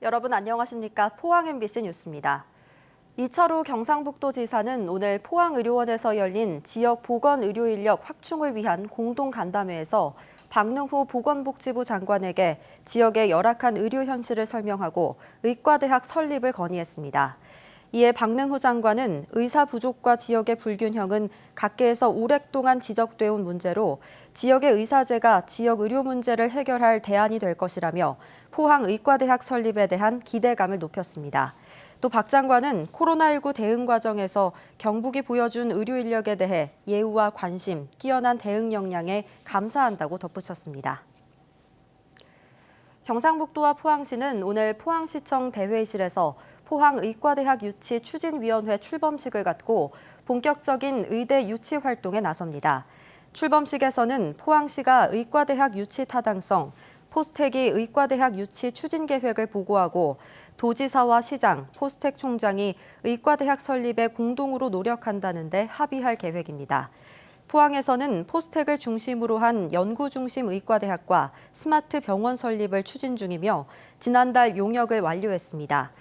여러분 안녕하십니까? 포항 MBC 뉴스입니다. 이철우 경상북도지사는 오늘 포항의료원에서 열린 지역 보건의료 인력 확충을 위한 공동 간담회에서 박능후 보건복지부 장관에게 지역의 열악한 의료 현실을 설명하고 의과대학 설립을 건의했습니다. 이에 박능후 장관은 의사 부족과 지역의 불균형은 각계에서 오랫동안 지적돼 온 문제로 지역의 의사제가 지역 의료 문제를 해결할 대안이 될 것이라며 포항의과대학 설립에 대한 기대감을 높였습니다. 또 박 장관은 코로나19 대응 과정에서 경북이 보여준 의료 인력에 대해 예우와 관심, 뛰어난 대응 역량에 감사한다고 덧붙였습니다. 경상북도와 포항시는 오늘 포항시청 대회의실에서 포항의과대학 유치 추진위원회 출범식을 갖고 본격적인 의대 유치 활동에 나섭니다. 출범식에서는 포항시가 의과대학 유치 타당성, 포스텍이 의과대학 유치 추진 계획을 보고하고 도지사와 시장, 포스텍 총장이 의과대학 설립에 공동으로 노력한다는 데 합의할 계획입니다. 포항에서는 포스텍을 중심으로 한 연구 중심 의과대학과 스마트 병원 설립을 추진 중이며 지난달 용역을 완료했습니다.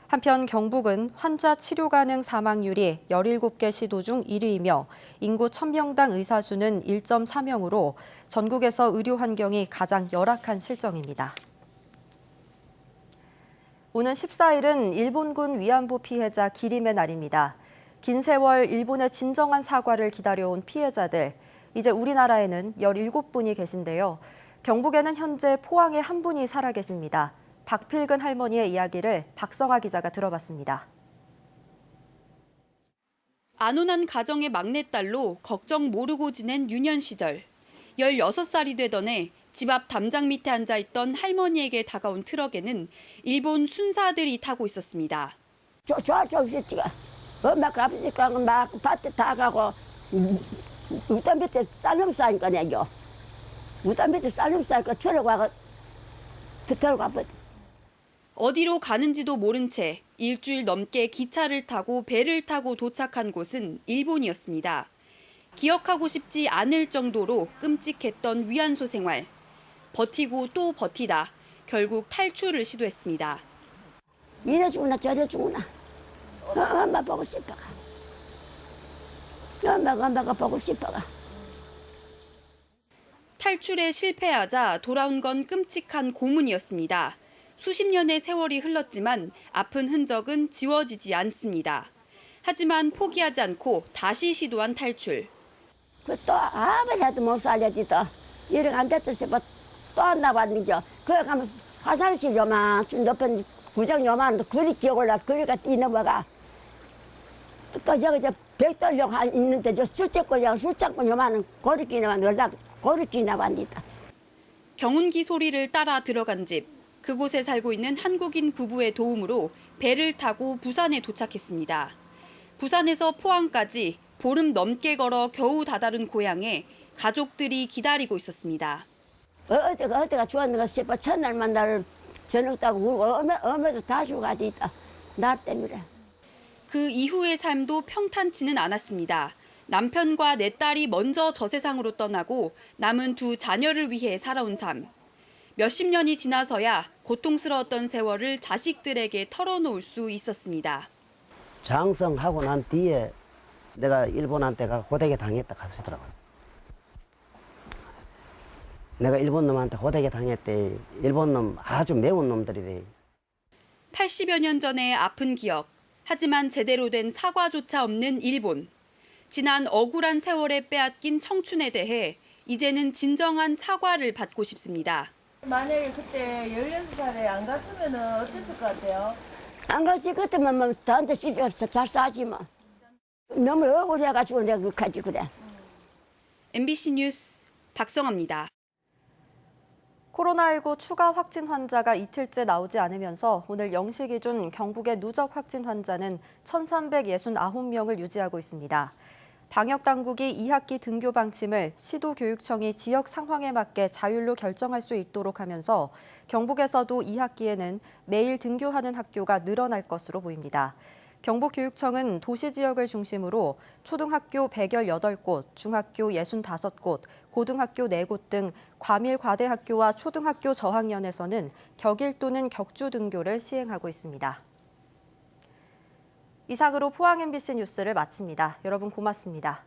한편 경북은 환자 치료 가능 사망률이 17개 시도 중 1위이며 인구 1000명당 의사 수는 1.4명으로 전국에서 의료 환경이 가장 열악한 실정입니다. 오는 14일은 일본군 위안부 피해자 기림의 날입니다. 긴 세월 일본의 진정한 사과를 기다려온 피해자들, 이제 우리나라에는 17분이 계신데요. 경북에는 현재 포항에 한 분이 살아계십니다. 박필근 할머니의 이야기를 박성아 기자가 들어봤습니다. 안온한 가정의 막내딸로 걱정 모르고 지낸 유년 시절. 16살이 되던 해 집 앞 담장 밑에 앉아있던 할머니에게 다가온 트럭에는 일본 순사들이 타고 있었습니다. 저쪽 있지가 엄마가 아버지가 막 밭에 다 가고 우단 밑에 쌀름 싸니까 내요. 우단 밑에 쌀름 싸니까 들어가고 들어가버려. 어디로 가는지도 모른 채 일주일 넘게 기차를 타고 배를 타고 도착한 곳은 일본이었습니다. 기억하고 싶지 않을 정도로 끔찍했던 위안소 생활. 버티고 또 버티다 결국 탈출을 시도했습니다. 이래 죽나 저래 죽나 엄마 보고 싶어가. 엄마가 보고 싶어가. 탈출에 실패하자 돌아온 건 끔찍한 고문이었습니다. 수십 년의 세월이 흘렀지만 아픈 흔적은 지워지지 않습니다. 하지만 포기하지 않고 다시 시도한 탈출. 또 아무리 해도 못 살려지 또. 이렇게 안 됐을 싶어 또 안 나왔는겨. 그래 가면 화장실 요만 높은 구정 요만 그리 기어올라 그리가 뛰어넘어가. 또 저기 백돌령 있는데 저 술집골이랑 술장골 요만은 고리끼나만 놀다 고리끼나만니다. 경운기 소리를 따라 들어간 집. 그곳에 살고 있는 한국인 부부의 도움으로 배를 타고 부산에 도착했습니다. 부산에서 포항까지 보름 넘게 걸어 겨우 다다른 고향에 가족들이 기다리고 있었습니다. 어디가 죽었는가 싶어 첫날만 나를 저녁 따고 울고 어머도 다 죽어가지 있다. 나 때문에. 그 이후의 삶도 평탄치는 않았습니다. 남편과 내 딸이 먼저 저 세상으로 떠나고 남은 두 자녀를 위해 살아온 삶. 몇십 년이 지나서야 고통스러웠던 세월을 자식들에게 털어놓을 수 있었습니다. 장성하고 난 뒤에 내가 일본한테 호되게 당했다 하시더라고요. 내가 일본 놈한테 호되게 당했대. 일본 놈 아주 매운 놈들이래. 80여 년 전의 아픈 기억. 하지만 제대로 된 사과조차 없는 일본. 지난 억울한 세월에 빼앗긴 청춘에 대해 이제는 진정한 사과를 받고 싶습니다. 만약에 그때 16살에 안 갔으면 어땠을 것 같아요? 안 가지 그때만 뭐 저한테 잘 싸지 뭐. 너무 억울해가지고 내가 그까지 그래. MBC 뉴스 박성아입니다. 코로나19 추가 확진 환자가 이틀째 나오지 않으면서 오늘 0시 기준 경북의 누적 확진 환자는 1,369명을 유지하고 있습니다. 방역당국이 2학기 등교 방침을 시도교육청이 지역 상황에 맞게 자율로 결정할 수 있도록 하면서 경북에서도 2학기에는 매일 등교하는 학교가 늘어날 것으로 보입니다. 경북교육청은 도시 지역을 중심으로 초등학교 118곳, 중학교 65곳, 고등학교 4곳 등 과밀 과대학교와 초등학교 저학년에서는 격일 또는 격주 등교를 시행하고 있습니다. 이상으로 포항 MBC 뉴스를 마칩니다. 여러분 고맙습니다.